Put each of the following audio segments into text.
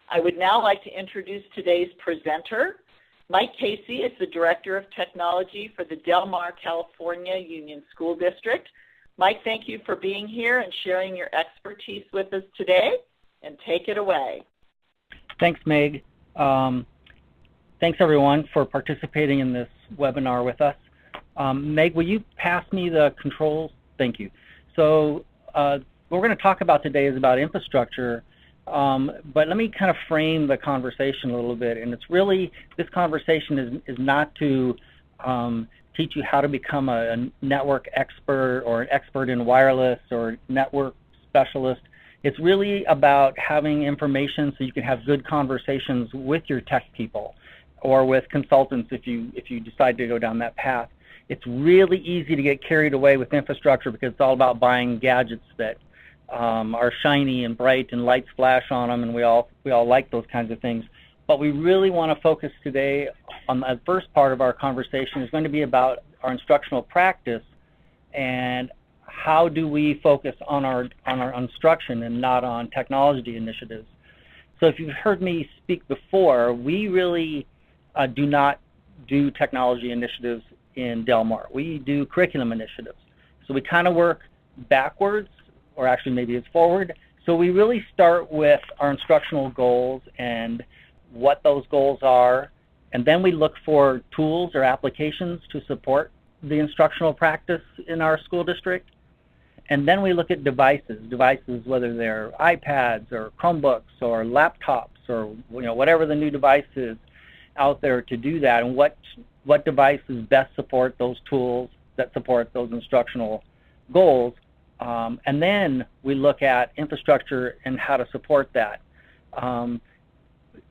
I would now like to introduce today's presenter. Mike Casey is the Director of Technology for the Del Mar, California Union School District. Mike, thank you for being here and sharing your expertise with us today, and take it away. Thanks, Meg. Thanks, everyone, for participating in this webinar with us. Meg, will you pass me the controls? Thank you. So what we're going to talk about today is about infrastructure, but let me kind of frame the conversation a little bit. And it's really, this conversation is not to teach you how to become a network expert or an expert in wireless or network specialist. It's really about having information so you can have good conversations with your tech people or with consultants if you decide to go down that path. It's really easy to get carried away with infrastructure because it's all about buying gadgets that are shiny and bright and lights flash on them, and we all like those kinds of things. But we really want to focus today on the first part of our conversation is going to be about our instructional practice and how do we focus on our instruction and not on technology initiatives. So if you've heard me speak before, we really do not do technology initiatives in Del Mar. We do curriculum initiatives. So we kind of work backwards, or actually maybe it's forward. So we really start with our instructional goals and what those goals are, and then we look for tools or applications to support the instructional practice in our school district. And then we look at devices, whether they're iPads or Chromebooks or laptops or whatever the new device is out there to do that, and what devices best support those tools that support those instructional goals. And then we look at infrastructure and how to support that.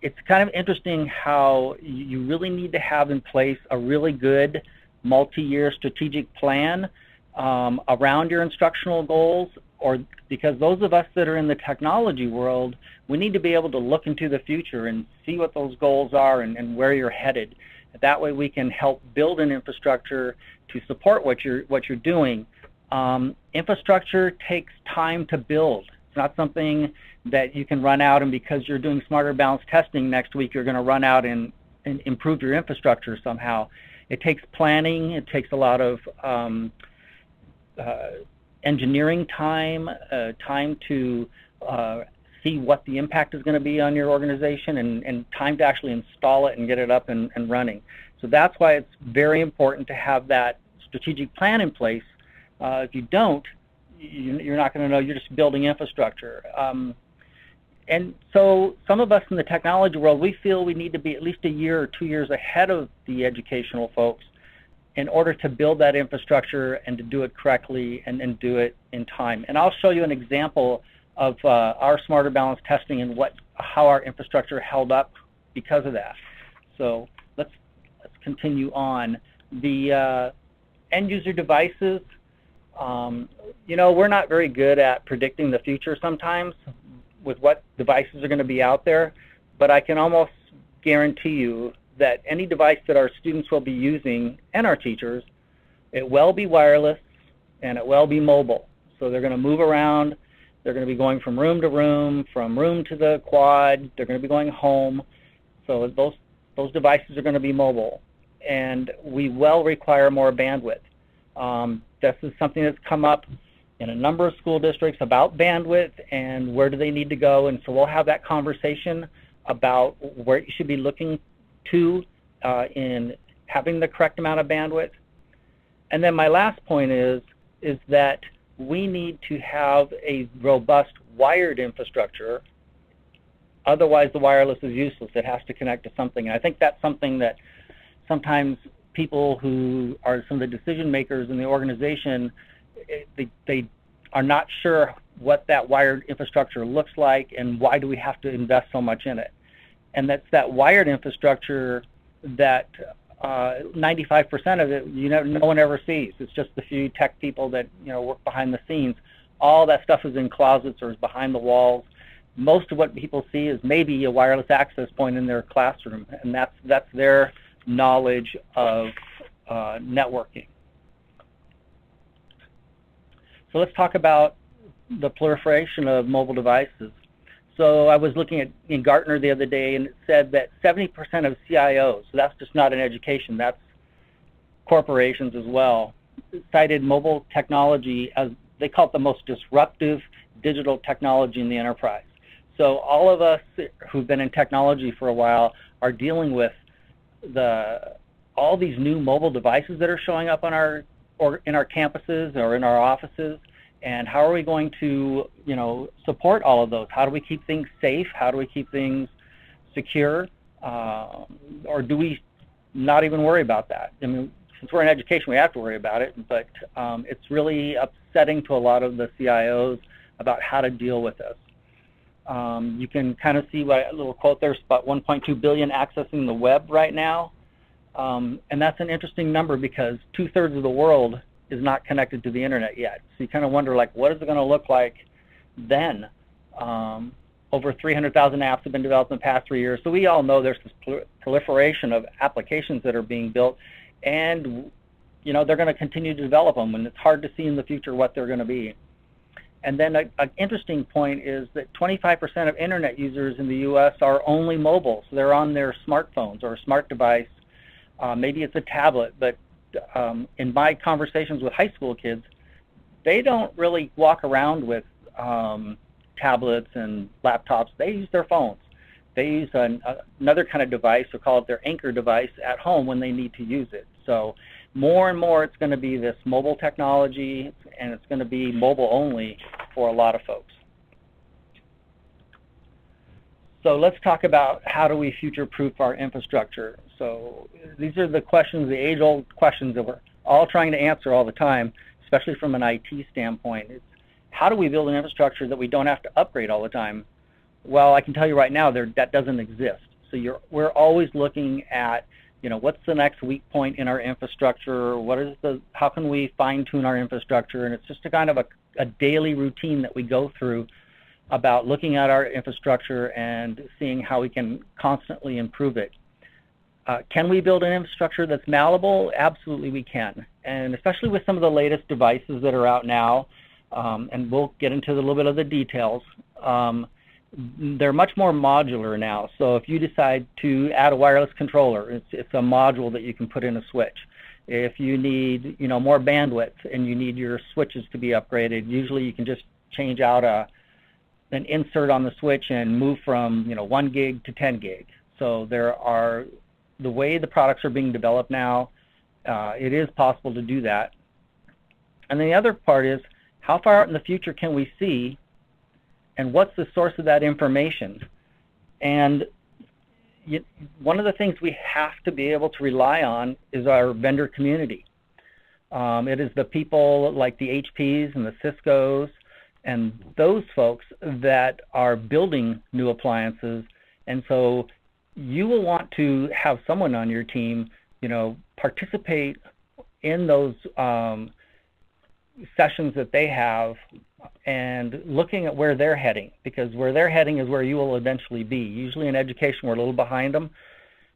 It's kind of interesting how you really need to have in place a really good multi-year strategic plan around your instructional goals, because those of us that are in the technology world, we need to be able to look into the future and see what those goals are and where you're headed. That way we can help build an infrastructure to support what you're doing. Infrastructure takes time to build. It's not something that you can run out and because you're doing smarter balanced testing next week, you're going to run out and improve your infrastructure somehow. It takes planning. It takes a lot of engineering time, time to see what the impact is going to be on your organization, and time to actually install it and get it up and running. So that's why it's very important to have that strategic plan in place. If you don't, you're not going to know. You're just building infrastructure. And so some of us in the technology world, we feel we need to be at least a year or 2 years ahead of the educational folks in order to build that infrastructure and to do it correctly and do it in time. And I'll show you an example of our smarter balance testing and how our infrastructure held up because of that. So let's continue on. The end user devices, we're not very good at predicting the future sometimes with what devices are going to be out there, but I can almost guarantee you that any device that our students will be using, and our teachers, it will be wireless and it will be mobile. So they're going to move around, they're going to be going from room to room, from room to the quad, they're going to be going home. So those devices are going to be mobile, and we will require more bandwidth. This is something that's come up in a number of school districts about bandwidth and where do they need to go, and so we'll have that conversation about where you should be looking to in having the correct amount of bandwidth. And then my last point is that we need to have a robust wired infrastructure, otherwise the wireless is useless. It has to connect to something, and I think that's something that sometimes people who are some of the decision makers in the organization, they are not sure what that wired infrastructure looks like and why do we have to invest so much in it. And that's that wired infrastructure that 95% of it no one ever sees. It's just the few tech people that work behind the scenes. All that stuff is in closets or is behind the walls. Most of what people see is maybe a wireless access point in their classroom, and that's their knowledge of networking. So let's talk about the proliferation of mobile devices. So I was looking at in Gartner the other day, and it said that 70% of CIOs, so that's just not in education, that's corporations as well, cited mobile technology as, they call it the most disruptive digital technology in the enterprise. So all of us who've been in technology for a while are dealing with all these new mobile devices that are showing up on in our campuses or in our offices, and how are we going to, support all of those? How do we keep things safe? How do we keep things secure? Or do we not even worry about that? I mean, since we're in education, we have to worry about it, but it's really upsetting to a lot of the CIOs about how to deal with this. You can kind of see a little quote there, about 1.2 billion accessing the web right now. And that's an interesting number because 2/3 of the world is not connected to the internet yet. So you kind of wonder, like, what is it going to look like then? Over 300,000 apps have been developed in the past 3 years. So we all know there's this proliferation of applications that are being built, and they're going to continue to develop them, and it's hard to see in the future what they're going to be. And then an interesting point is that 25% of internet users in the U.S. are only mobile. So they're on their smartphones or a smart device. Maybe it's a tablet, but in my conversations with high school kids, they don't really walk around with tablets and laptops. They use their phones. They use another kind of device, or call it their anchor device, at home when they need to use it. So more and more it's going to be this mobile technology, and it's going to be mobile only for a lot of folks. So let's talk about how do we future-proof our infrastructure. So these are the questions, the age-old questions that we're all trying to answer all the time, especially from an IT standpoint. It's how do we build an infrastructure that we don't have to upgrade all the time? Well, I can tell you right now that doesn't exist. So we're always looking at, what's the next weak point in our infrastructure? How can we fine-tune our infrastructure? And it's just a kind of a daily routine that we go through about looking at our infrastructure and seeing how we can constantly improve it. Can we build an infrastructure that's malleable? Absolutely we can. And especially with some of the latest devices that are out now, and we'll get into a little bit of the details, they're much more modular now. So if you decide to add a wireless controller, it's a module that you can put in a switch. If you need more bandwidth and you need your switches to be upgraded, usually you can just change out an insert on the switch and move from 1 gig to 10 gig. So the way the products are being developed now, it is possible to do that. And then the other part is, how far out in the future can we see, and what's the source of that information? And one of the things we have to be able to rely on is our vendor community. It is the people like the HPs and the Ciscos and those folks that are building new appliances. And so you will want to have someone on your team, participate in those sessions that they have, and looking at where they're heading, because where they're heading is where you will eventually be. Usually in education we're a little behind them,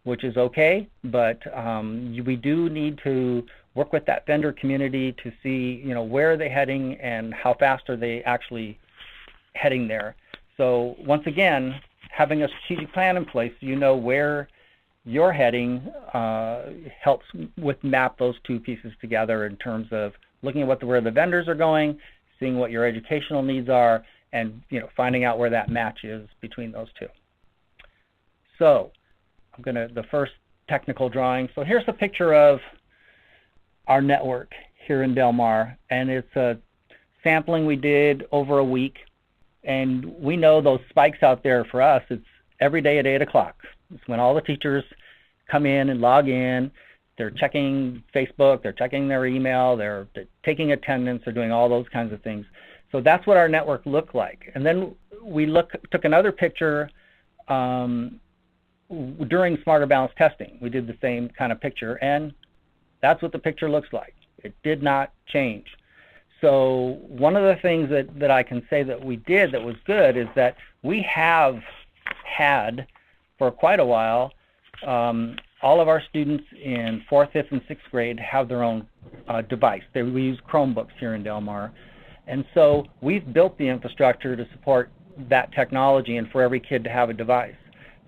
which is okay, but we do need to work with that vendor community to see where are they heading and how fast are they actually heading there. So once again, having a strategic plan in place so where you're heading helps with map those two pieces together in terms of looking at where the vendors are going, seeing what your educational needs are, and finding out where that match is between those two. So the first technical drawing. So here's a picture of our network here in Del Mar, and it's a sampling we did over a week. And we know those spikes out there for us, it's every day at 8 o'clock. It's when all the teachers come in and log in. They're checking Facebook, they're checking their email, they're taking attendance, they're doing all those kinds of things. So that's what our network looked like. And then we took another picture during Smarter Balance testing. We did the same kind of picture, and that's what the picture looks like. It did not change. So one of the things that I can say that we did that was good is that we have had for quite a while all of our students in 4th, 5th, and 6th grade have their own device. We use Chromebooks here in Del Mar. And so we've built the infrastructure to support that technology and for every kid to have a device.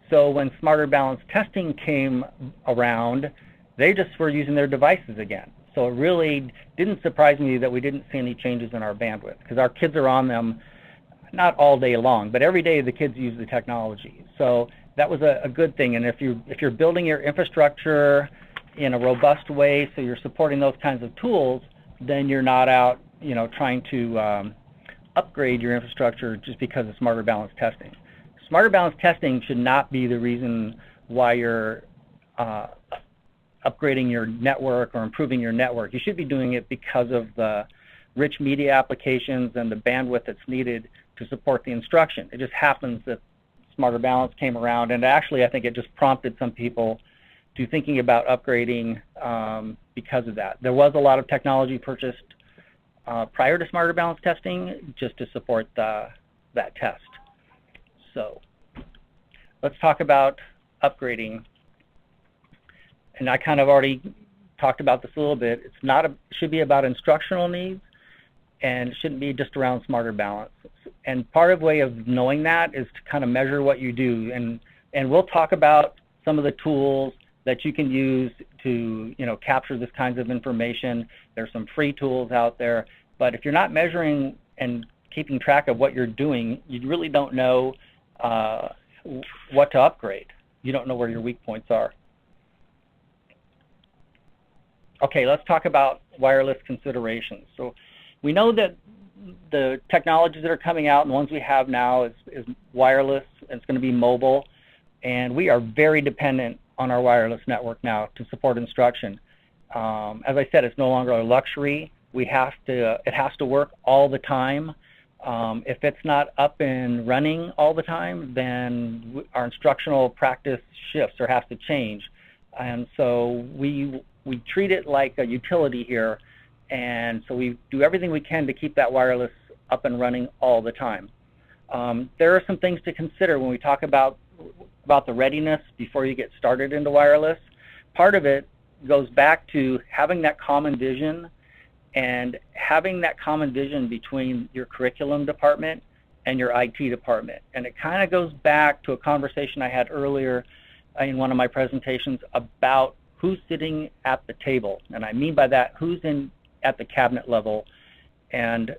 So when smarter balance testing came around, they just were using their devices again. So it really didn't surprise me that we didn't see any changes in our bandwidth, because our kids are on them not all day long, but every day the kids use the technology. So that was a good thing. And if you're building your infrastructure in a robust way, so you're supporting those kinds of tools, then you're not out, trying to upgrade your infrastructure just because of smarter balance testing. Smarter balance testing should not be the reason why you're upgrading your network or improving your network. You should be doing it because of the rich media applications and the bandwidth that's needed to support the instruction. It just happens that smarter balance came around, and actually I think it just prompted some people to thinking about upgrading because of that. There was a lot of technology purchased prior to smarter balance testing just to support that test. So let's talk about upgrading. And I kind of already talked about this a little bit. It should be about instructional needs, and it shouldn't be just around smarter balance. And part of way of knowing that is to kind of measure what you do. And we'll talk about some of the tools that you can use to capture this kinds of information. There's some free tools out there. But if you're not measuring and keeping track of what you're doing, you really don't know what to upgrade. You don't know where your weak points are. Okay, let's talk about wireless considerations. So we know that the technologies that are coming out and the ones we have now is wireless. It's going to be mobile, and we are very dependent on our wireless network now to support instruction. As I said, it's no longer a luxury. It has to work all the time. If it's not up and running all the time, then our instructional practice shifts or has to change. And so we treat it like a utility here, and so we do everything we can to keep that wireless up and running all the time. There are some things to consider when we talk about the readiness before you get started into wireless. Part of it goes back to having that common vision, and having that common vision between your curriculum department and your IT department. And it kind of goes back to a conversation I had earlier in one of my presentations about who's sitting at the table. And I mean by that, who's at the cabinet level and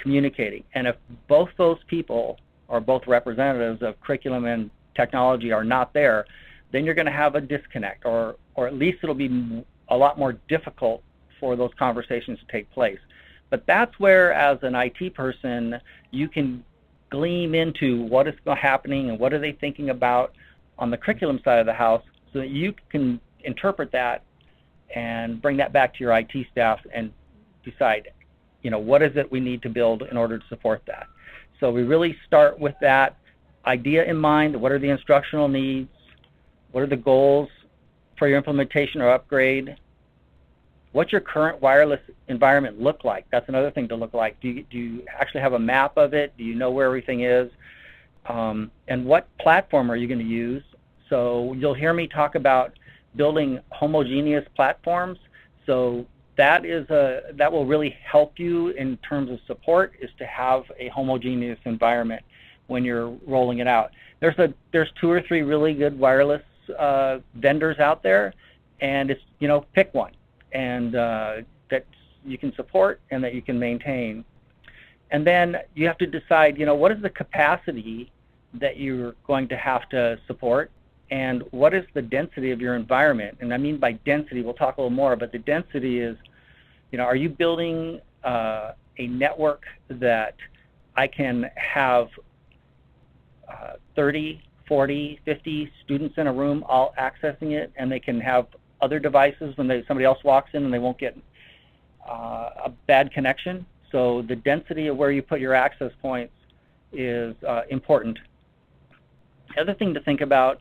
communicating. And if both those people, or both representatives of curriculum and technology, are not there, then you're going to have a disconnect, or at least it'll be a lot more difficult for those conversations to take place. But that's where, as an IT person, you can glean into what is happening and what are they thinking about on the curriculum side of the house, so that you can interpret that and bring that back to your IT staff and decide, what is it we need to build in order to support that. So we really start with that idea in mind. What are the instructional needs? What are the goals for your implementation or upgrade? What's your current wireless environment look like? That's another thing to look like. Do you actually have a map of it? Do you know where everything is? And what platform are you going to use? So you'll hear me talk about building homogeneous platforms. So that will really help you in terms of support, is to have a homogeneous environment when you're rolling it out. There's 2 or 3 really good wireless vendors out there, and it's pick one, and that you can support and that you can maintain. And then you have to decide, what is the capacity that you're going to have to support, and what is the density of your environment. And I mean by density, we'll talk a little more, but the density is, are you building a network that I can have 30, 40, 50 students in a room all accessing it, and they can have other devices when somebody else walks in and they won't get a bad connection. So the density of where you put your access points is important. The other thing to think about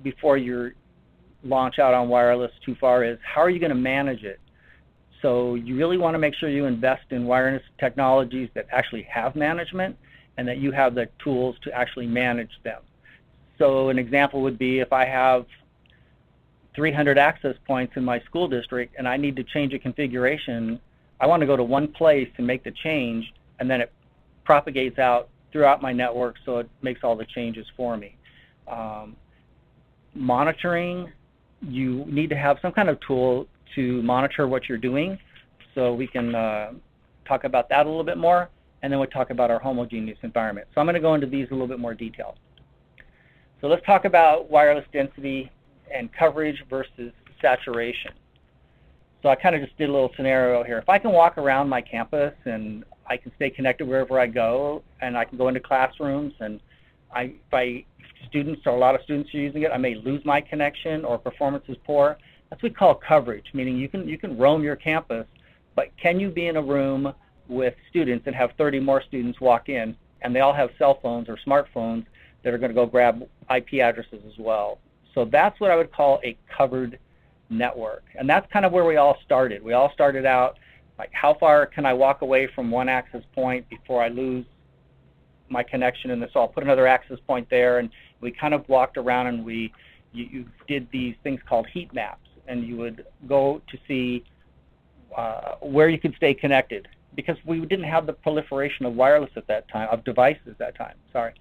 before you launch out on wireless too far is, how are you going to manage it? So you really want to make sure you invest in wireless technologies that actually have management, and that you have the tools to actually manage them. So an example would be, if I have 300 access points in my school district and I need to change a configuration, I want to go to one place and make the change, and then it propagates out throughout my network, so it makes all the changes for me. Monitoring, you need to have some kind of tool to monitor what you're doing, so we can talk about that a little bit more, and then we'll talk about our homogeneous environment. So I'm going to go into these a little bit more detail. So let's talk about wireless density and coverage versus saturation. So I kind of just did a little scenario here. If I can walk around my campus and I can stay connected wherever I go, and I can go into classrooms, and if students or a lot of students are using it, I may lose my connection or performance is poor. That's what we call coverage, meaning you can roam your campus, but can you be in a room with students and have 30 more students walk in, and they all have cell phones or smartphones that are going to go grab IP addresses as well? So that's what I would call a covered network. And that's kind of where we all started. We all started out like, how far can I walk away from one access point before I lose my connection? And so I'll put another access point there, and we kind of walked around, and you did these things called heat maps, and you would go to see where you could stay connected, because we didn't have the proliferation of wireless at that time, of devices at that time, sorry.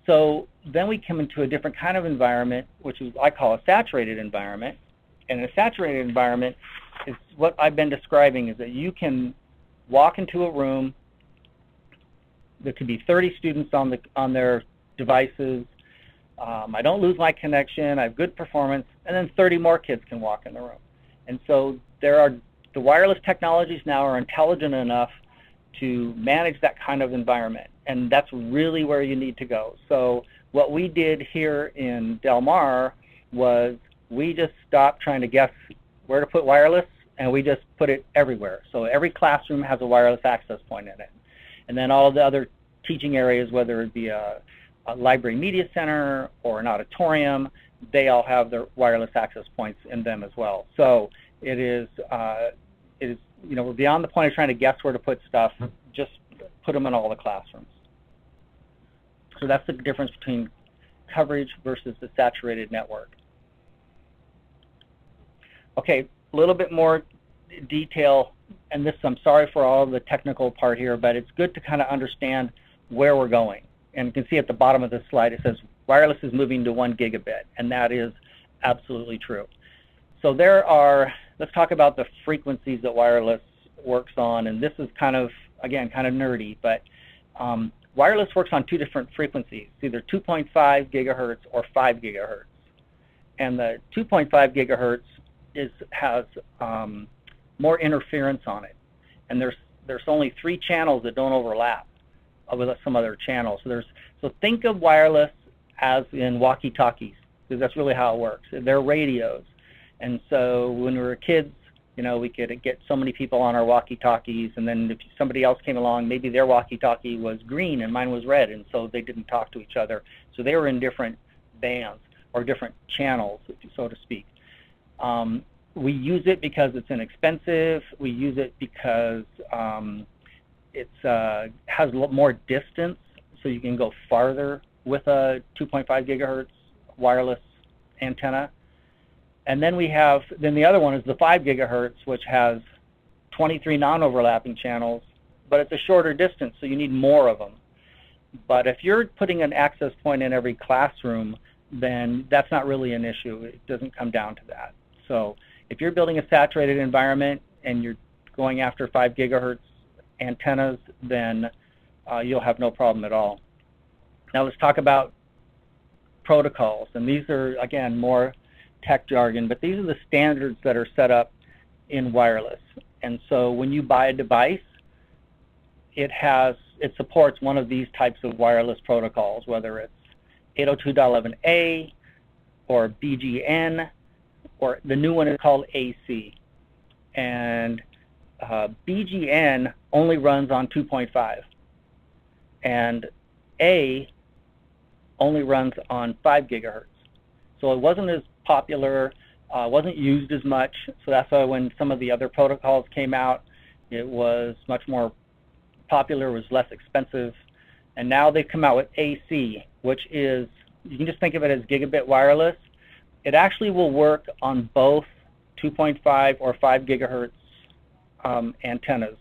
So then we come into a different kind of environment, which is I call a saturated environment. And a saturated environment is what I've been describing, is that you can walk into a room, there could be 30 students on their devices, I don't lose my connection, I have good performance, and then 30 more kids can walk in the room. And so the wireless technologies now are intelligent enough to manage that kind of environment, and that's really where you need to go. So what we did here in Del Mar was we just stopped trying to guess where to put wireless, and we just put it everywhere. So every classroom has a wireless access point in it. And then all of the other teaching areas, whether it be a library media center or an auditorium, they all have their wireless access points in them as well. So it is we're beyond the point of trying to guess where to put stuff, just put them in all the classrooms. So that's the difference between coverage versus the saturated network. Okay, a little bit more detail, and this, I'm sorry for all the technical part here, but it's good to kind of understand where we're going. And you can see at the bottom of this slide, it says wireless is moving to 1 gigabit, and that is absolutely true. So let's talk about the frequencies that wireless works on, and this is kind of, again, kind of nerdy, but wireless works on 2 different frequencies, either 2.5 gigahertz or 5 gigahertz. And the 2.5 gigahertz has more interference on it, and there's only 3 channels that don't overlap with some other channels. So think of wireless as in walkie-talkies, because that's really how it works. They're radios, and so when we were kids, we could get so many people on our walkie-talkies, and then if somebody else came along, maybe their walkie-talkie was green and mine was red, and so they didn't talk to each other. So they were in different bands or different channels, so to speak. We use it because it's inexpensive. We use it because it has more distance, so you can go farther with a 2.5 gigahertz wireless antenna. And then the other one is the 5 gigahertz, which has 23 non-overlapping channels, but it's a shorter distance, so you need more of them. But if you're putting an access point in every classroom, then that's not really an issue. It doesn't come down to that. So if you're building a saturated environment and you're going after 5 gigahertz antennas, then you'll have no problem at all. Now let's talk about protocols, and these are, again, more tech jargon, but these are the standards that are set up in wireless. And so when you buy a device, it supports one of these types of wireless protocols, whether it's 802.11a or BGN, or the new one is called AC. And BGN only runs on 2.5, and A only runs on 5 gigahertz. So it wasn't as popular, wasn't used as much, so that's why when some of the other protocols came out, it was much more popular, was less expensive, and now they've come out with AC, which is, you can just think of it as gigabit wireless. It actually will work on both 2.5 or 5 gigahertz antennas.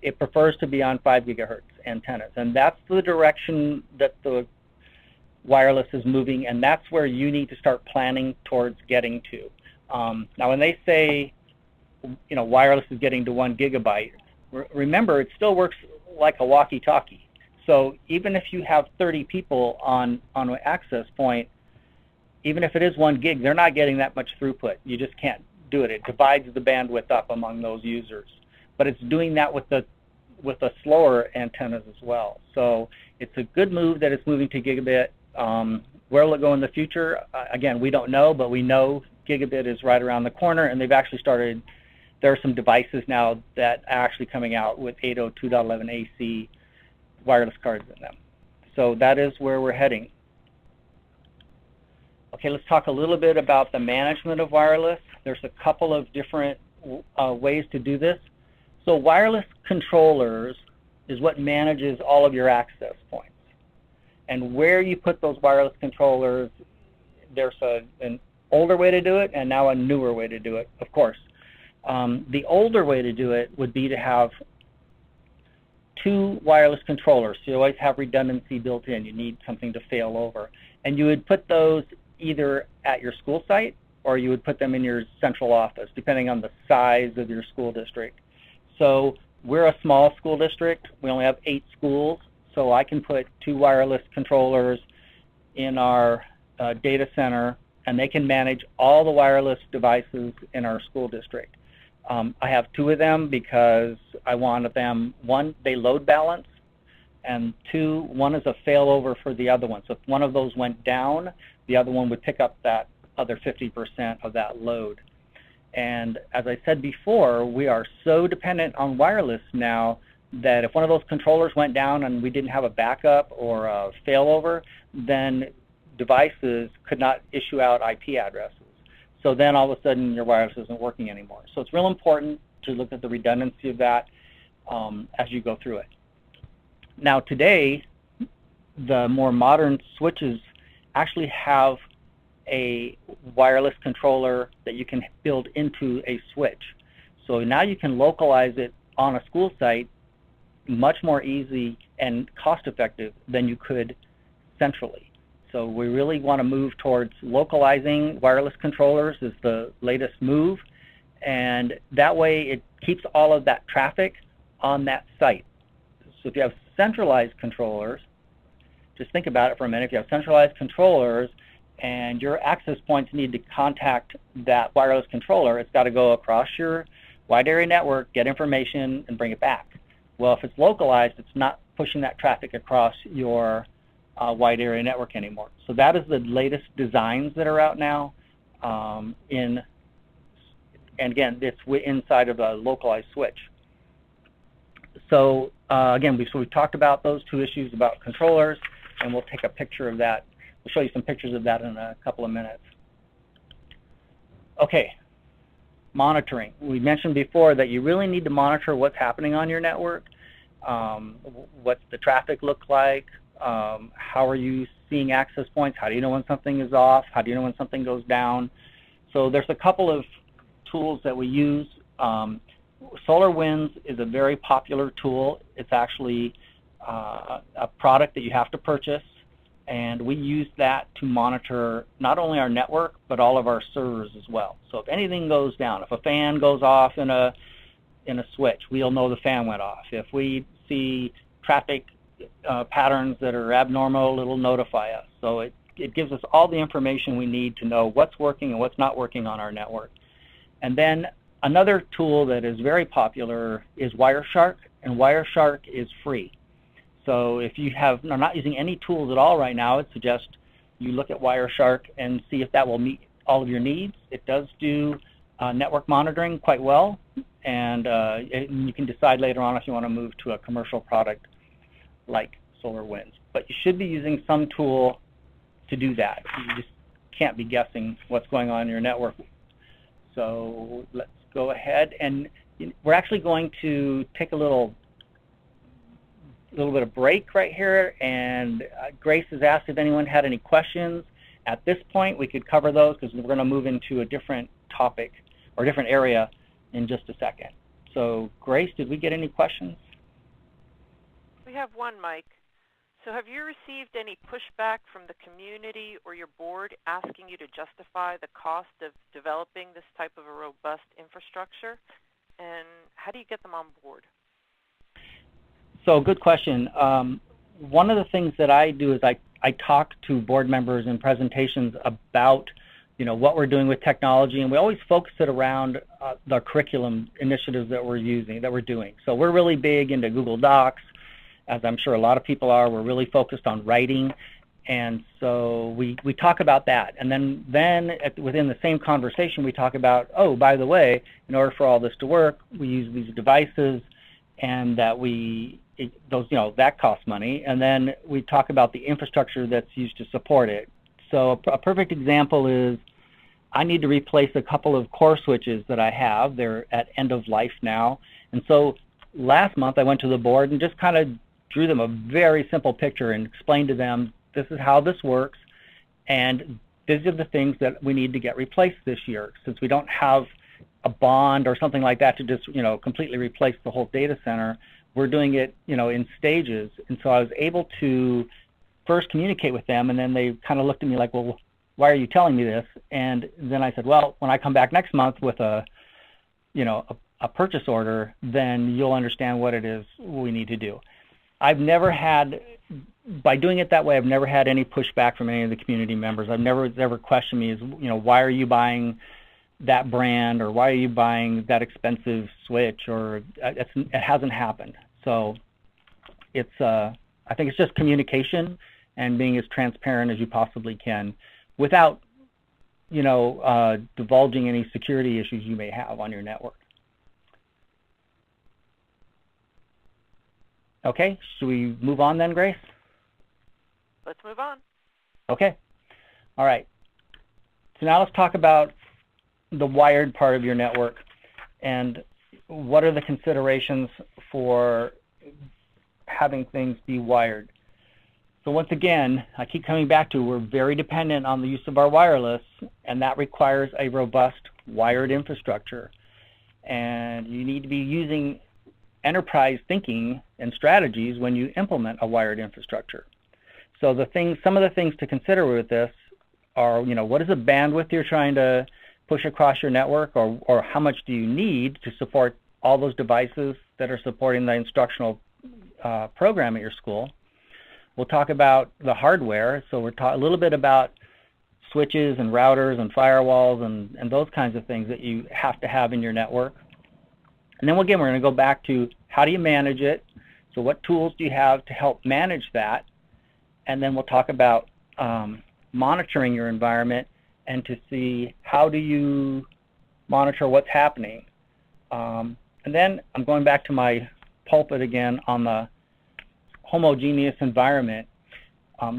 It prefers to be on 5 gigahertz. antennas. And that's the direction that the wireless is moving, and that's where you need to start planning towards getting to. Now, when they say, wireless is getting to 1 gigabyte, remember, it still works like a walkie-talkie. So even if you have 30 people on an access point, even if it is 1 gig, they're not getting that much throughput. You just can't do it. It divides the bandwidth up among those users. But it's doing that with the slower antennas as well. So it's a good move that it's moving to gigabit. Where will it go in the future? Again, we don't know, but we know gigabit is right around the corner, and they've actually started. There are some devices now that are actually coming out with 802.11 AC wireless cards in them. So that is where we're heading. Okay, let's talk a little bit about the management of wireless. There's a couple of different ways to do this. So wireless controllers is what manages all of your access points. And where you put those wireless controllers, there's an older way to do it and now a newer way to do it, of course. The older way to do it would be to have 2 wireless controllers. So you always have redundancy built in. You need something to fail over. And you would put those either at your school site or you would put them in your central office, depending on the size of your school district. So we're a small school district. We only have 8 schools. So I can put 2 wireless controllers in our data center, and they can manage all the wireless devices in our school district. I have 2 of them because I wanted them, 1, they load balance, and 2, one is a failover for the other one. So if one of those went down, the other one would pick up that other 50% of that load. And as I said before, we are so dependent on wireless now that if one of those controllers went down and we didn't have a backup or a failover, then devices could not issue out IP addresses. So then all of a sudden your wireless isn't working anymore. So it's real important to look at the redundancy of that as you go through it. Now today, the more modern switches actually have a wireless controller that you can build into a switch. So now you can localize it on a school site much more easy and cost-effective than you could centrally. So we really want to move towards localizing wireless controllers is the latest move, and that way it keeps all of that traffic on that site. So if you have centralized controllers, just think about it for a minute. If you have centralized controllers and your access points need to contact that wireless controller, it's got to go across your wide area network, get information, and bring it back. Well, if it's localized, it's not pushing that traffic across your wide area network anymore. So that is the latest designs that are out now. And again, it's inside of a localized switch. So again, we've talked about those 2 issues about controllers, and we'll take a picture of that. We'll show you some pictures of that in a couple of minutes. Okay, monitoring. We mentioned before that you really need to monitor what's happening on your network. What's the traffic look like? How are you seeing access points? How do you know when something is off? How do you know when something goes down? So there's a couple of tools that we use. SolarWinds is a very popular tool. It's actually a product that you have to purchase, and we use that to monitor not only our network but all of our servers as well. So if anything goes down, if a fan goes off in a switch, we'll know the fan went off. If we see traffic patterns that are abnormal, it'll notify us. So it gives us all the information we need to know what's working and what's not working on our network. And then another tool that is very popular is Wireshark, and Wireshark is free. So if you are not using any tools at all right now, I suggest you look at Wireshark and see if that will meet all of your needs. It does do network monitoring quite well, and you can decide later on if you want to move to a commercial product like SolarWinds. But you should be using some tool to do that. You just can't be guessing what's going on in your network. So let's go ahead, and we're actually going to take a little bit of break right here, and Grace has asked if anyone had any questions. At this point, we could cover those because we're going to move into a different topic or different area in just a second. So Grace, did we get any questions? We have one, Mike. So have you received any pushback from the community or your board asking you to justify the cost of developing this type of a robust infrastructure? And how do you get them on board? So good question. One of the things that I do is I talk to board members in presentations about what we're doing with technology, and we always focus it around the curriculum initiatives that we're doing. So we're really big into Google Docs, as I'm sure a lot of people are. We're really focused on writing, and so we talk about that. And then within the same conversation, we talk about, oh, by the way, in order for all this to work, we use these devices, and that that costs money. And then we talk about the infrastructure that's used to support it. So a perfect example is I need to replace a couple of core switches that I have. They're at end of life now. And so last month I went to the board and just kind of drew them a very simple picture and explained to them, this is how this works, and these are the things that we need to get replaced this year. Since we don't have a bond or something like that to just completely replace the whole data center, we're doing it in stages. And so I was able to first communicate with them, and then they kind of looked at me like, well, why are you telling me this? And then I said, well, when I come back next month with a purchase order, then you'll understand what it is we need to do. I've never had, by doing it that way, I've never had any pushback from any of the community members. I've never ever questioned me as, why are you buying that brand, or why are you buying that expensive switch, or it hasn't happened. So I think it's just communication and being as transparent as you possibly can without, divulging any security issues you may have on your network. Okay, should we move on then, Grace? Let's move on. Okay, all right. So now let's talk about the wired part of your network and what are the considerations for having things be wired. So once again, I keep coming back to we're very dependent on the use of our wireless, and that requires a robust wired infrastructure. And you need to be using enterprise thinking and strategies when you implement a wired infrastructure. So some of the things to consider with this are, what is the bandwidth you're trying to push across your network, or how much do you need to support all those devices that are supporting the instructional program at your school. We'll talk about the hardware, so we're a little bit about switches and routers and firewalls and those kinds of things that you have to have in your network. And then again, we're going to go back to how do you manage it, so what tools do you have to help manage that, and then we'll talk about monitoring your environment and to see how do you monitor what's happening. And then I'm going back to my pulpit again on the homogeneous environment.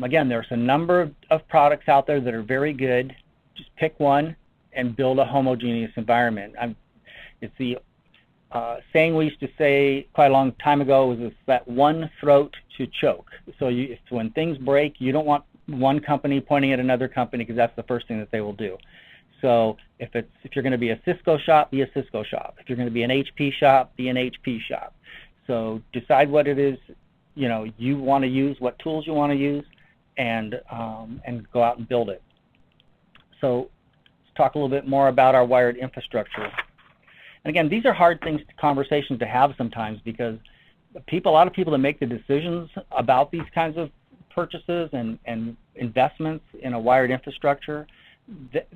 Again, there's a number of products out there that are very good. Just pick one and build a homogeneous environment. It's the saying we used to say quite a long time ago was that one throat to choke. So when things break, you don't want one company pointing at another company, because that's the first thing that they will do. So if you're going to be a Cisco shop, be a Cisco shop. If you're going to be an HP shop, be an HP shop. So decide what it is you want to use, what tools you want to use, and go out and build it. So let's talk a little bit more about our wired infrastructure. And again, these are hard conversations to have sometimes, because a lot of people that make the decisions about these kinds of purchases and investments in a wired infrastructure,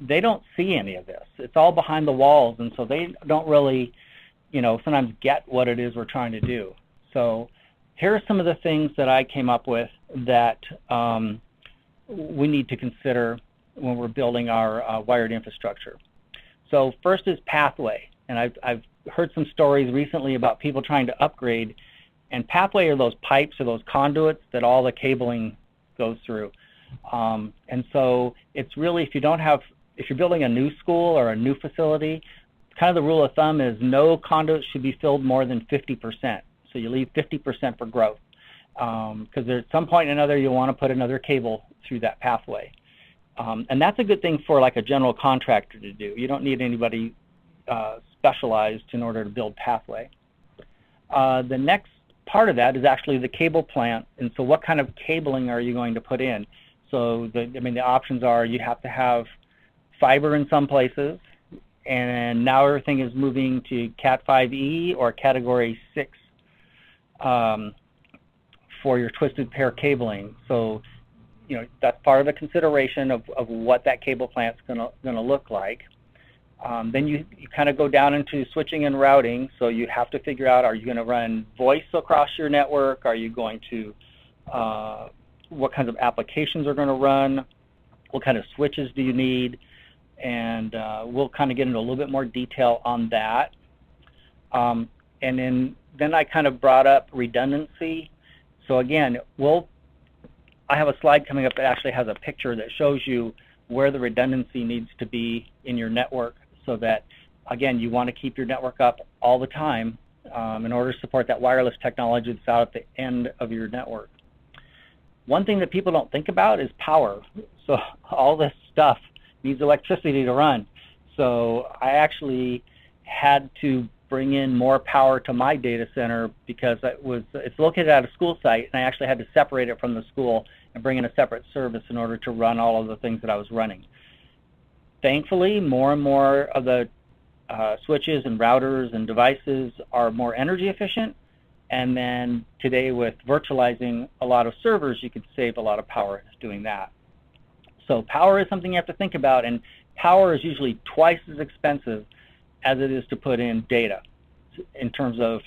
they don't see any of this. It's all behind the walls, and so they don't really, sometimes get what it is we're trying to do. So here are some of the things that I came up with that we need to consider when we're building our wired infrastructure. So first is pathway, and I've heard some stories recently about people trying to upgrade, and pathway are those pipes or those conduits that all the cabling goes through. And so it's really, if you're building a new school or a new facility, kind of the rule of thumb is no conduit should be filled more than 50%. So you leave 50% for growth, because at some point or another you'll want to put another cable through that pathway. And that's a good thing for like a general contractor to do. You don't need anybody specialized in order to build pathway. The next part of that is actually the cable plant, and so what kind of cabling are you going to put in? So the options are you have to have fiber in some places, and now everything is moving to Cat 5e or Category 6 for your twisted pair cabling. So that's part of the consideration of what that cable plant's gonna look like. Then you kind of go down into switching and routing. So you have to figure out, are you going to run voice across your network? Are you going to, what kinds of applications are going to run? What kind of switches do you need? And we'll kind of get into a little bit more detail on that. And then I kind of brought up redundancy. So again, I have a slide coming up that actually has a picture that shows you where the redundancy needs to be in your network, so that, again, you want to keep your network up all the time in order to support that wireless technology that's out at the end of your network. One thing that people don't think about is power. So all this stuff needs electricity to run. So I actually had to bring in more power to my data center because it's located at a school site, and I actually had to separate it from the school and bring in a separate service in order to run all of the things that I was running. Thankfully, more and more of the switches and routers and devices are more energy efficient, and then today with virtualizing a lot of servers, you could save a lot of power doing that. So power is something you have to think about, and power is usually twice as expensive as it is to put in data in terms of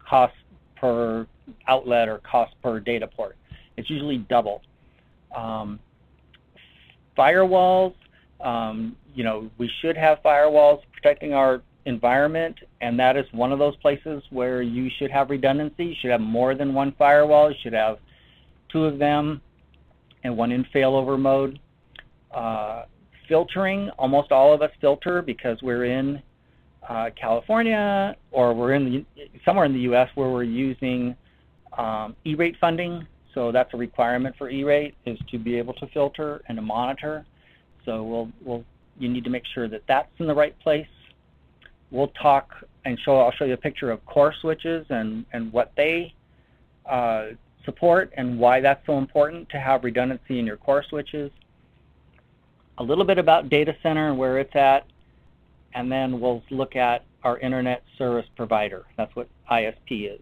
cost per outlet or cost per data port. It's usually double. Firewalls, we should have firewalls protecting our environment, and that is one of those places where you should have redundancy. You should have more than one firewall. You should have two of them and one in failover mode. Filtering, almost all of us filter because we're in California, or we're in somewhere in the U.S. where we're using E-rate funding. So that's a requirement for E-rate, is to be able to filter and to monitor. So you need to make sure that that's in the right place. We'll talk and I'll show you a picture of core switches and what they support and why that's so important to have redundancy in your core switches. A little bit about data center and where it's at, and then we'll look at our internet service provider. That's what ISP is.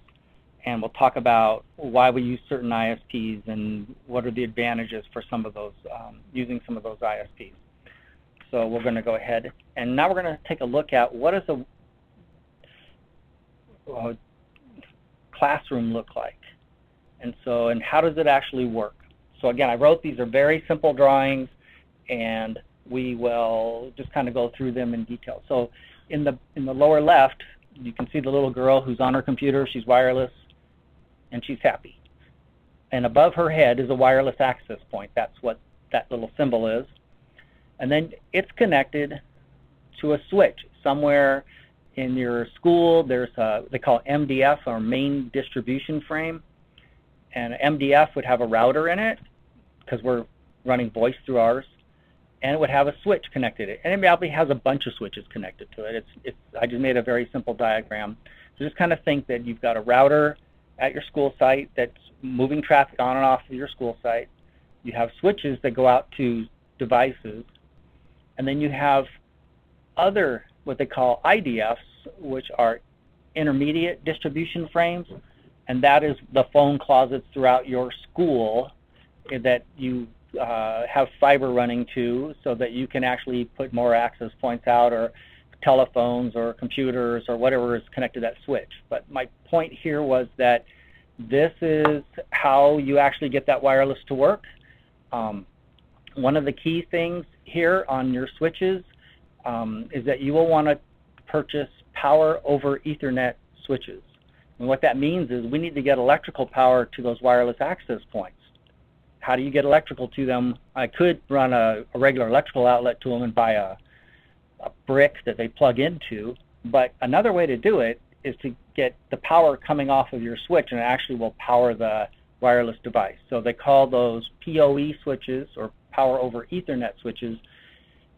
And we'll talk about why we use certain ISPs and what are the advantages for some of those, using some of those ISPs. So we're going to go ahead, and now we're going to take a look at what does a classroom look like, and how does it actually work. So again, I wrote these are very simple drawings, and we will just kind of go through them in detail. So in the lower left, you can see the little girl who's on her computer. She's wireless, and she's happy. And above her head is a wireless access point. That's what that little symbol is. And then it's connected to a switch somewhere in your school. There's they call MDF, or main distribution frame. And MDF would have a router in it because we're running voice through ours. And it would have a switch connected to it. And it probably has a bunch of switches connected to it. I just made a very simple diagram. So just kind of think that you've got a router at your school site that's moving traffic on and off of your school site. You have switches that go out to devices. And then you have other, what they call IDFs, which are intermediate distribution frames. And that is the phone closets throughout your school that you have fiber running to, so that you can actually put more access points out, or telephones or computers or whatever is connected to that switch. But my point here was that this is how you actually get that wireless to work. One of the key things here on your switches is that you will want to purchase power over Ethernet switches. And what that means is we need to get electrical power to those wireless access points. How do you get electrical to them? I could run a regular electrical outlet to them and buy a brick that they plug into, but another way to do it is to get the power coming off of your switch, and it actually will power the wireless device. So they call those PoE switches, or power over Ethernet switches,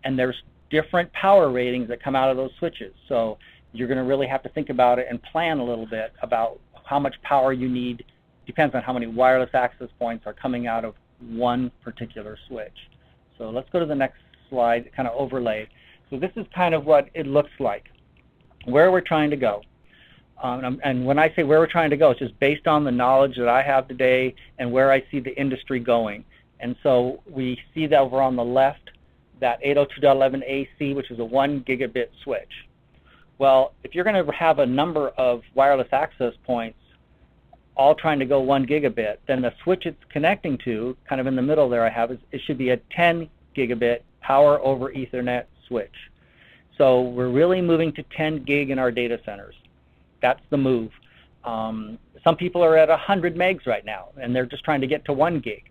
and there's different power ratings that come out of those switches. So you're going to really have to think about it and plan a little bit about how much power you need depends on how many wireless access points are coming out of one particular switch. So let's go to the next slide, kind of overlay. So this is kind of what it looks like, where we're trying to go. And when I say where we're trying to go, it's just based on the knowledge that I have today and where I see the industry going. And so we see that over on the left, that 802.11ac, which is a 1 gigabit switch. Well, if you're going to have a number of wireless access points all trying to go 1 gigabit, then the switch it's connecting to, kind of in the middle there I have, it should be a 10 gigabit power over Ethernet switch. So we're really moving to 10 gig in our data centers. That's the move. Some people are at 100 megs right now, and they're just trying to get to 1 gig.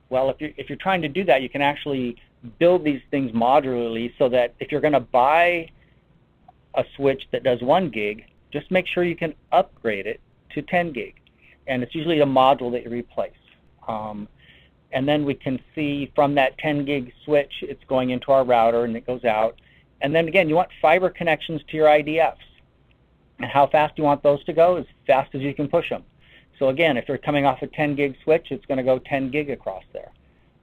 Well, if you're trying to do that, you can actually build these things modularly so that if you're going to buy a switch that does 1 gig, just make sure you can upgrade it to 10 gig. And it's usually a module that you replace. And then we can see from that 10 gig switch, it's going into our router and it goes out. And then again, you want fiber connections to your IDFs. And how fast you want those to go? As fast as you can push them. So again, if you're coming off a 10 gig switch, it's going to go 10 gig across there.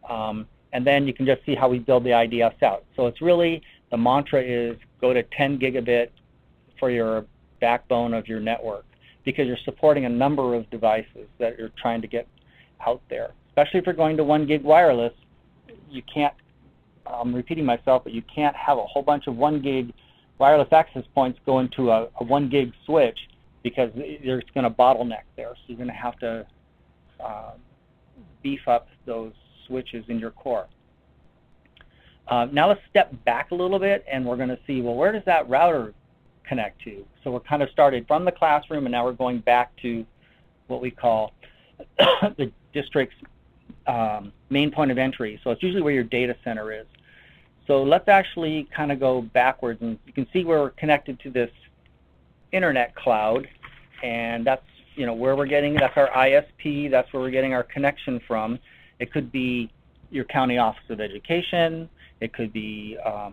And then you can just see how we build the IDFs out. So it's really, the mantra is go to 10 gigabit for your backbone of your network, because you're supporting a number of devices that you're trying to get out there. Especially if you're going to 1 gig wireless, you can't, I'm repeating myself, but you can't have a whole bunch of 1 gig wireless access points go into a 1 gig switch, because it's going to bottleneck there. So you're going to have to beef up those switches in your core. Now let's step back a little bit, and we're going to see, well, where does that router connect to? So we're kind of started from the classroom, and now we're going back to what we call the district's main point of entry. So it's usually where your data center is. So let's actually kind of go backwards, and you can see we're connected to this internet cloud, and that's, you know, where we're getting, that's our ISP, that's where we're getting our connection from. It could be your county office of education, it could be a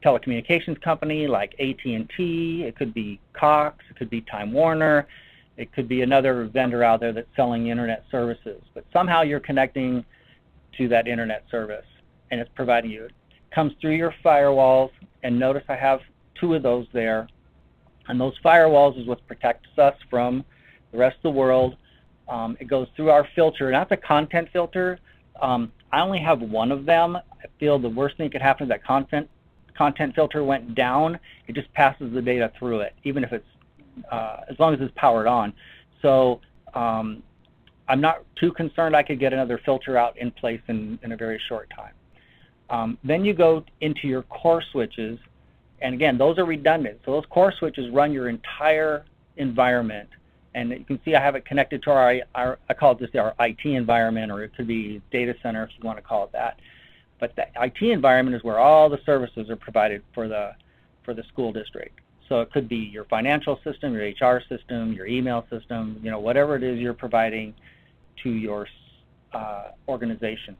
telecommunications company like AT&T, it could be Cox, it could be Time Warner, it could be another vendor out there that's selling internet services. But somehow you're connecting to that internet service, and it's providing you. It comes through your firewalls, and notice I have 2 of those there. And those firewalls is what protects us from the rest of the world. It goes through our filter, not the content filter. I only have 1 of them. I feel the worst thing that could happen is that content filter went down. It just passes the data through it, even if it's, as long as it's powered on. So I'm not too concerned. I could get another filter out in place in a very short time. Then you go into your core switches, and again, those are redundant. So those core switches run your entire environment. And you can see I have it connected to our I call it just our IT environment, or it could be data center if you want to call it that. But the IT environment is where all the services are provided for the school district. So it could be your financial system, your HR system, your email system, you know, whatever it is you're providing to your organization.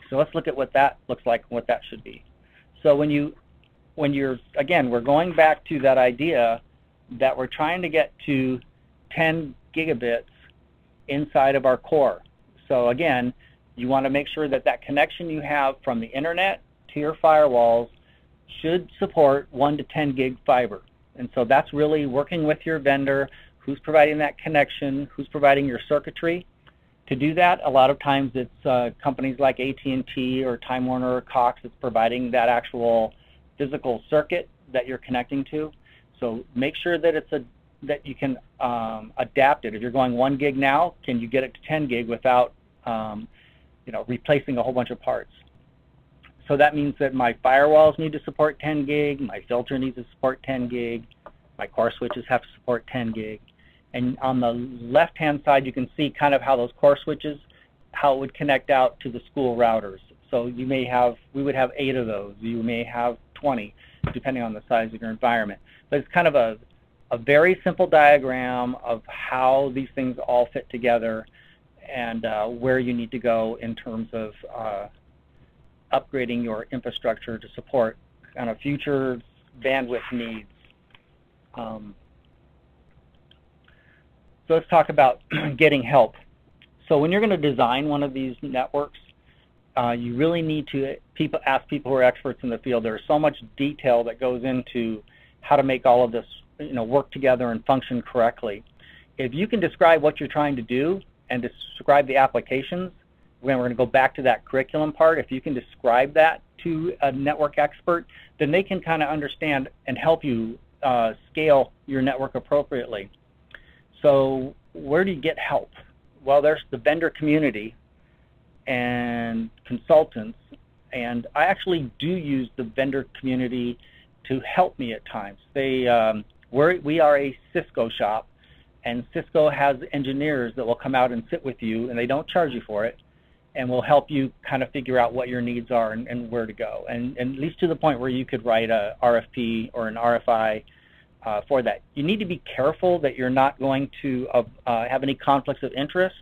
So let's look at what that looks like and what that should be. So when you're, again, we're going back to that idea that we're trying to get to 10 gigabits inside of our core. So again, you want to make sure that that connection you have from the internet to your firewalls should support 1 to 10 gig fiber. And so that's really working with your vendor, who's providing that connection, who's providing your circuitry. To do that, a lot of times it's companies like AT&T or Time Warner or Cox that's providing that actual physical circuit that you're connecting to. So make sure that that you can adapt it. If you're going 1 gig now, can you get it to 10 gig without replacing a whole bunch of parts? So that means that my firewalls need to support 10 gig, my filter needs to support 10 gig, my core switches have to support 10 gig. And on the left-hand side, you can see kind of how those core switches, how it would connect out to the school routers. So you may have, we would have 8 of those. You may have 20, depending on the size of your environment. But it's kind of a very simple diagram of how these things all fit together and where you need to go in terms of upgrading your infrastructure to support kind of future bandwidth needs. So let's talk about getting help. So when you're going to design one of these networks, you really need to ask people who are experts in the field. There's so much detail that goes into how to make all of this work together and function correctly. If you can describe what you're trying to do and describe the applications, we're going to go back to that curriculum part. If you can describe that to a network expert, then they can kind of understand and help you scale your network appropriately. So where do you get help? Well, there's the vendor community and consultants, and I actually do use the vendor community to help me at times. We are a Cisco shop, and Cisco has engineers that will come out and sit with you, and they don't charge you for it, and will help you kind of figure out what your needs are and where to go, and at least to the point where you could write a RFP or an RFI for that. You need to be careful that you're not going to have any conflicts of interest.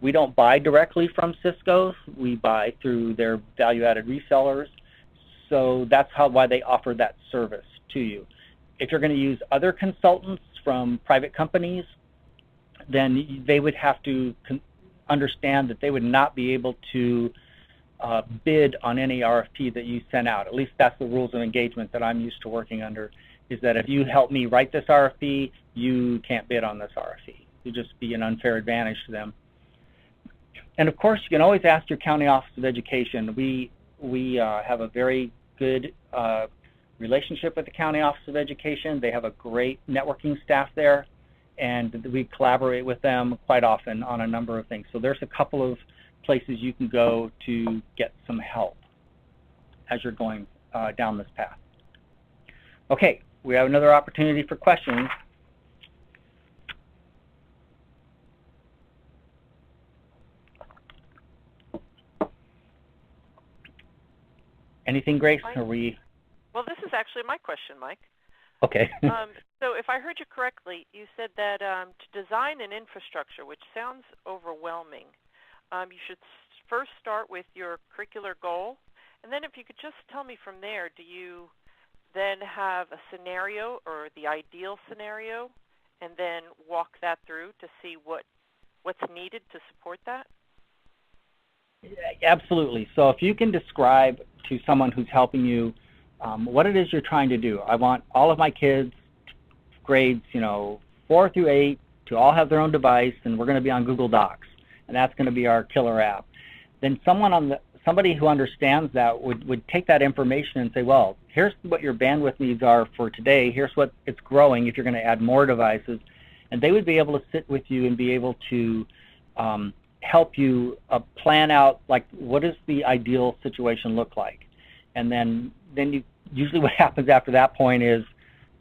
We don't buy directly from Cisco. We buy through their value-added resellers. So that's why they offer that service to you. If you're going to use other consultants from private companies, then they would have to understand that they would not be able to bid on any RFP that you send out. At least that's the rules of engagement that I'm used to working under, is that if you help me write this RFP, you can't bid on this RFP. You'd just be an unfair advantage to them. And of course, you can always ask your county office of education. We have a very good relationship with the county office of education. They have a great networking staff there, and we collaborate with them quite often on a number of things. So there's a couple of places you can go to get some help as you're going down this path. Okay, we have another opportunity for questions. Anything, Grace? Are we? Well, this is actually my question, Mike. Okay. So if I heard you correctly, you said that to design an infrastructure, which sounds overwhelming, you should first start with your curricular goal. And then if you could just tell me from there, do you then have a scenario or the ideal scenario and then walk that through to see what's needed to support that? Absolutely. So if you can describe to someone who's helping you what it is you're trying to do. I want all of my kids, grades 4 through 8, to all have their own device, and we're going to be on Google Docs, and that's going to be our killer app. Then somebody who understands that would take that information and say, well, here's what your bandwidth needs are for today. Here's what it's growing if you're going to add more devices. And they would be able to sit with you and be able to help you plan out, like, what does the ideal situation look like? And then usually what happens after that point is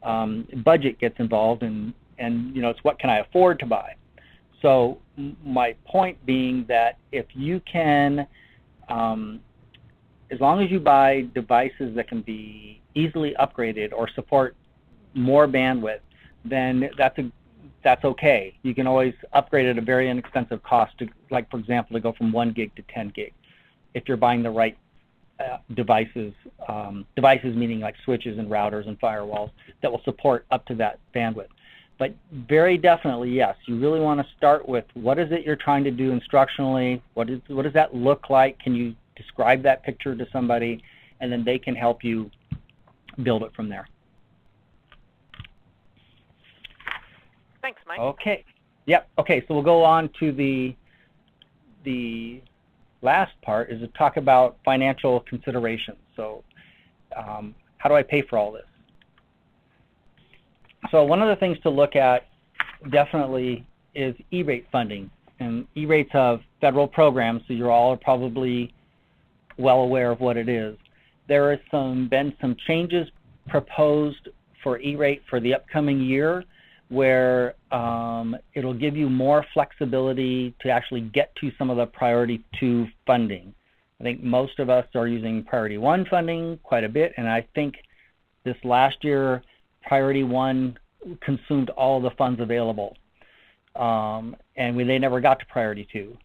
budget gets involved, and it's what can I afford to buy. So my point being that if you can, as long as you buy devices that can be easily upgraded or support more bandwidth, then that's okay. You can always upgrade at a very inexpensive cost, like, for example, to go from 1 gig to 10 gig if you're buying the right devices meaning like switches and routers and firewalls that will support up to that bandwidth. But very definitely, yes, you really want to start with what is it you're trying to do instructionally, what does that look like, can you describe that picture to somebody, and then they can help you build it from there. Thanks, Mike. Okay. Yep. Okay, so we'll go on to the last part, is to talk about financial considerations. So how do I pay for all this? So one of the things to look at definitely is E-rate funding. And E-rates have federal programs, so you're all probably well aware of what it is. There has been some changes proposed for E-rate for the upcoming year, where it'll give you more flexibility to actually get to some of the Priority 2 funding. I think most of us are using Priority 1 funding quite a bit, and I think this last year Priority 1 consumed all the funds available, and they never got to Priority 2.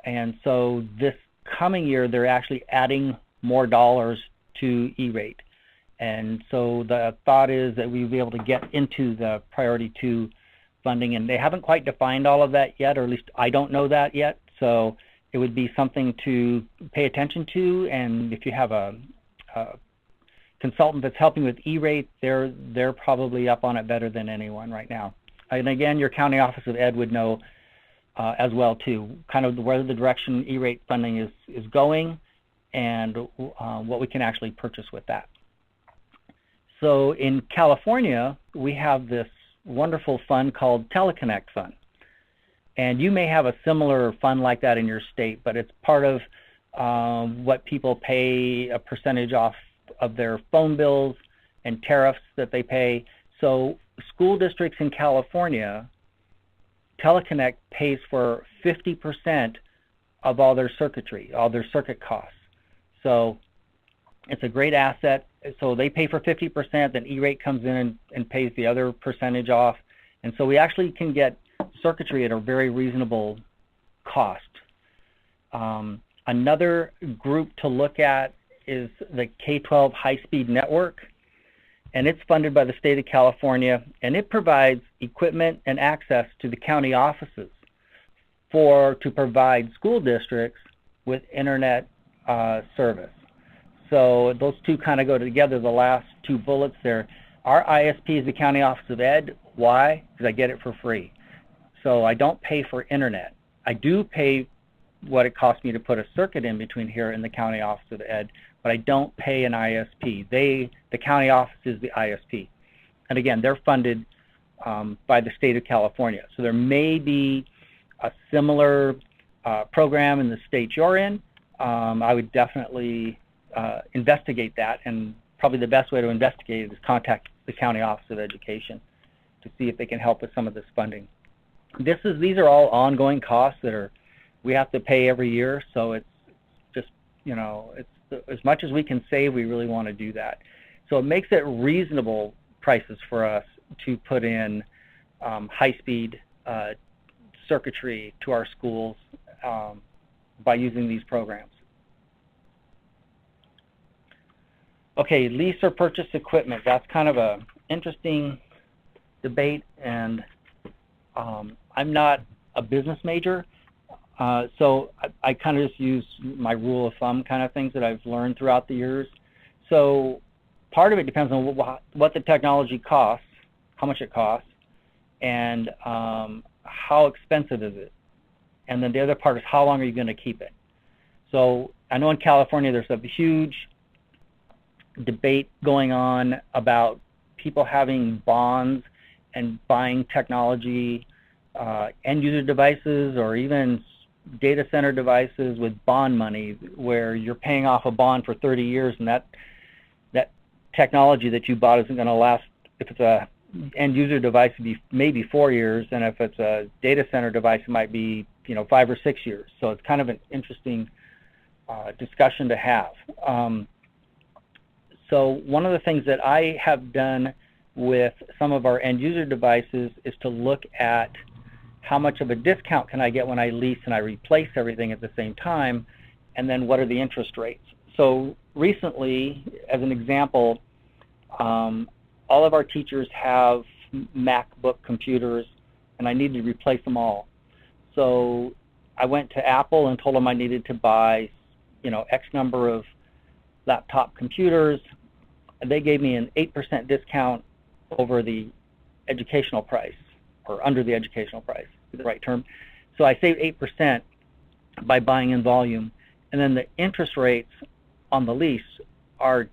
And so this coming year they're actually adding more dollars to E-rate. And so the thought is that we'll be able to get into the Priority 2 funding, and they haven't quite defined all of that yet, or at least I don't know that yet. So it would be something to pay attention to, and if you have a consultant that's helping with E-rate, they're probably up on it better than anyone right now. And again, your county office of ed would know as well too, kind of where the direction E-rate funding is going, and what we can actually purchase with that. So in California, we have this wonderful fund called Teleconnect Fund. And you may have a similar fund like that in your state, but it's part of what people pay a percentage off of their phone bills and tariffs that they pay. So school districts in California, Teleconnect pays for 50% of all their circuitry, all their circuit costs. So it's a great asset. So they pay for 50%, then E-rate comes in and pays the other percentage off. And so we actually can get circuitry at a very reasonable cost. Another group to look at is the K-12 high-speed network, and it's funded by the state of California, and it provides equipment and access to the county offices to provide school districts with internet service. So those two kind of go together, the last two bullets there. Our ISP is the County Office of Ed. Why? Because I get it for free. So I don't pay for internet. I do pay what it costs me to put a circuit in between here and the County Office of Ed, but I don't pay an ISP. The county office is the ISP. And again, they're funded by the state of California. So there may be a similar program in the state you're in. I would definitely investigate that, and probably the best way to investigate it is contact the County Office of Education to see if they can help with some of this funding. These are all ongoing costs that we have to pay every year, so it's just, it's as much as we can save, we really want to do that. So it makes it reasonable prices for us to put in high-speed circuitry to our schools by using these programs. Okay, lease or purchase equipment. That's kind of an interesting debate, and I'm not a business major, so I kind of just use my rule of thumb kind of things that I've learned throughout the years. So part of it depends on what the technology costs, how much it costs, and how expensive is it. And then the other part is how long are you going to keep it. So I know in California there's a huge debate going on about people having bonds and buying technology, end-user devices, or even data center devices with bond money, where you're paying off a bond for 30 years, and that technology that you bought isn't going to last. If it's a end-user device, it'd be maybe 4 years, and if it's a data center device, it might be 5 or 6 years. So it's kind of an interesting discussion to have. So one of the things that I have done with some of our end-user devices is to look at how much of a discount can I get when I lease and I replace everything at the same time, and then what are the interest rates. So recently, as an example, all of our teachers have MacBook computers, and I needed to replace them all. So I went to Apple and told them I needed to buy, X number of laptop computers, and they gave me an 8% discount over the educational price, or under the educational price, is the right term. So I saved 8% by buying in volume, and then the interest rates on the lease are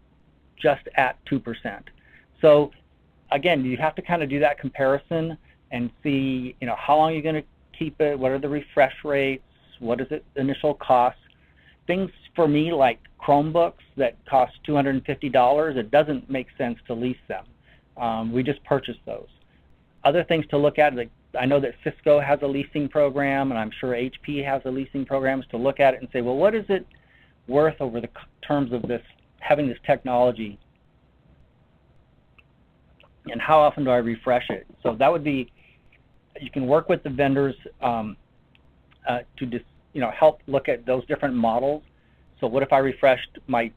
just at 2%. So again, you have to kind of do that comparison and see, how long you're going to keep it, what are the refresh rates, what is it initial cost. Things for me like Chromebooks that cost $250, it doesn't make sense to lease them. We just purchase those. Other things to look at, like I know that Cisco has a leasing program, and I'm sure HP has a leasing program, to look at it and say, well, what is it worth over the terms of this, having this technology, and how often do I refresh it? So that would be, you can work with the vendors to just, help look at those different models. So what if I refreshed my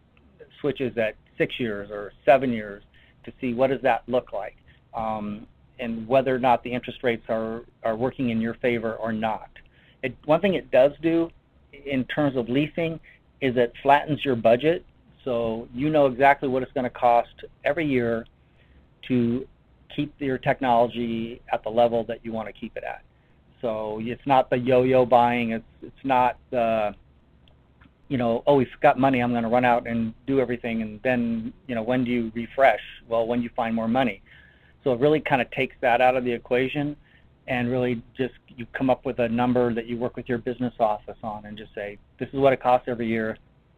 switches at 6 years or 7 years to see what does that look like? and whether or not the interest rates are working in your favor or not. One thing it does do in terms of leasing is it flattens your budget, so you know exactly what it's going to cost every year to keep your technology at the level that you want to keep it at. So it's not the yo-yo buying. It's not the, oh, we've got money, I'm going to run out and do everything, and then, when do you refresh? Well, when you find more money. So it really kind of takes that out of the equation, and really just you come up with a number that you work with your business office on and just say, this is what it costs every year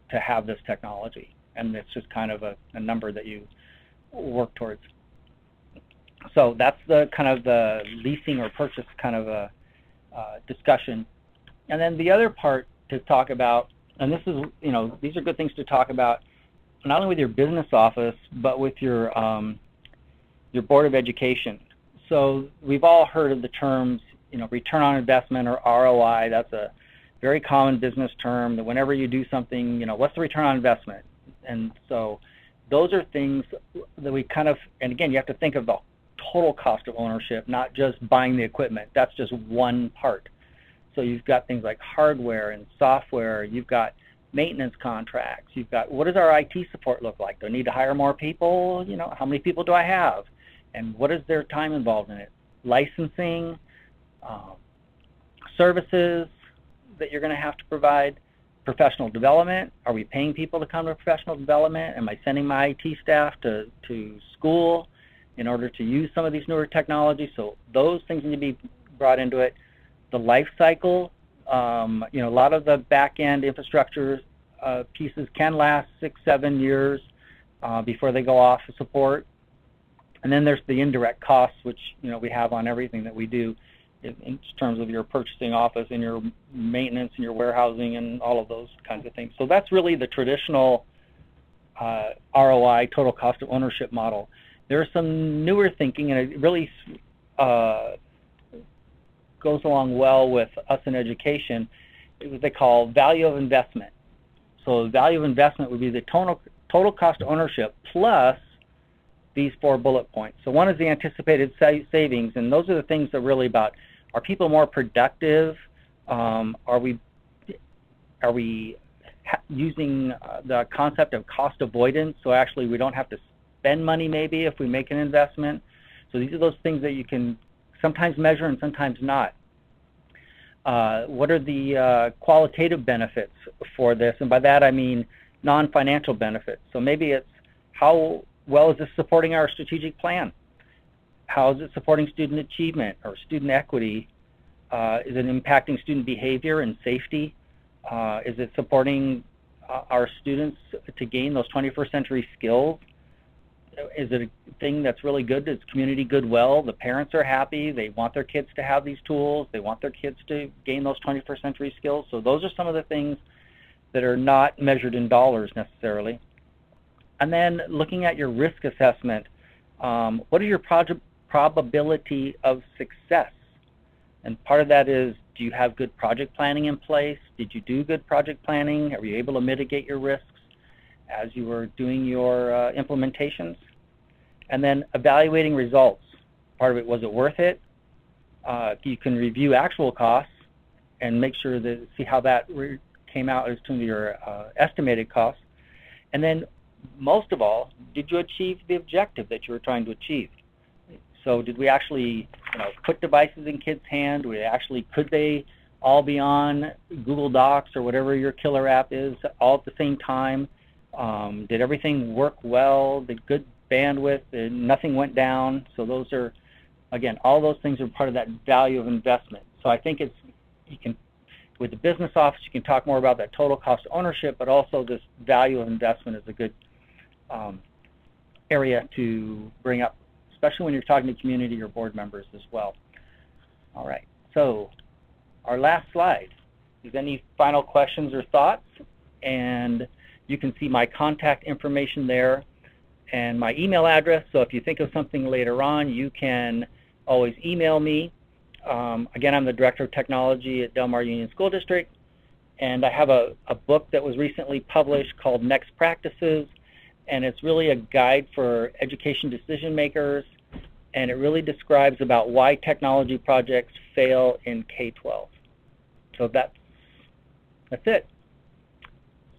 to have this technology. And it's just kind of a number that you work towards. So that's the kind of the leasing or purchase kind of a discussion. And then the other part to talk about, and this is, these are good things to talk about, not only with your business office, but with your Board of Education. So we've all heard of the terms, return on investment or ROI. That's a very common business term that whenever you do something, what's the return on investment? And so those are things that we kind of, and again, you have to think of the total cost of ownership, not just buying the equipment. That's just one part. So you've got things like hardware and software. You've got maintenance contracts. You've got, what does our IT support look like? Do I need to hire more people? How many people do I have? And what is their time involved in it? Licensing, services that you're going to have to provide, professional development. Are we paying people to come to professional development? Am I sending my IT staff to school in order to use some of these newer technologies? So those things need to be brought into it. The life cycle, a lot of the back-end infrastructure pieces can last 6-7 years before they go off of support. And then there's the indirect costs, which we have on everything that we do in terms of your purchasing office and your maintenance and your warehousing and all of those kinds of things. So that's really the traditional ROI, total cost of ownership model. There's some newer thinking, and it really goes along well with us in education, what they call value of investment. So value of investment would be the total cost of ownership plus these 4 bullet points. So one is the anticipated savings, and those are the things that are really about, are people more productive? Are we using the concept of cost avoidance, so actually we don't have to spend money maybe if we make an investment? So these are those things that you can sometimes measure and sometimes not. What are the qualitative benefits for this? And by that I mean non-financial benefits. So maybe it's how well is this supporting our strategic plan? How is it supporting student achievement or student equity? Is it impacting student behavior and safety? Is it supporting our students to gain those 21st century skills? Is it a thing that's really good? It's community goodwill. The parents are happy. They want their kids to have these tools. They want their kids to gain those 21st century skills. So those are some of the things that are not measured in dollars necessarily. And then looking at your risk assessment, what is your probability of success? And part of that is, do you have good project planning in place? Did you do good project planning? Are you able to mitigate your risks as you were doing your implementations? And then evaluating results. Part of it, was it worth it? You can review actual costs and make sure that, see how that came out as to your estimated costs. And then most of all, did you achieve the objective that you were trying to achieve? So did we actually put devices in kids' hands? Could they all be on Google Docs or whatever your killer app is all at the same time? Did everything work well? Did good bandwidth? Nothing went down? So those are, again, all those things are part of that value of investment. So I think with the business office, you can talk more about that total cost of ownership, but also this value of investment is a good area to bring up, especially when you're talking to community or board members as well. All right, so our last slide. Is any final questions or thoughts? And you can see my contact information there and my email address. So if you think of something later on, you can always email me. Again, I'm the Director of Technology at Del Mar Union School District, and I have a book that was recently published called Next Practices, and it's really a guide for education decision makers and it really describes about why technology projects fail in K-12. So that's it.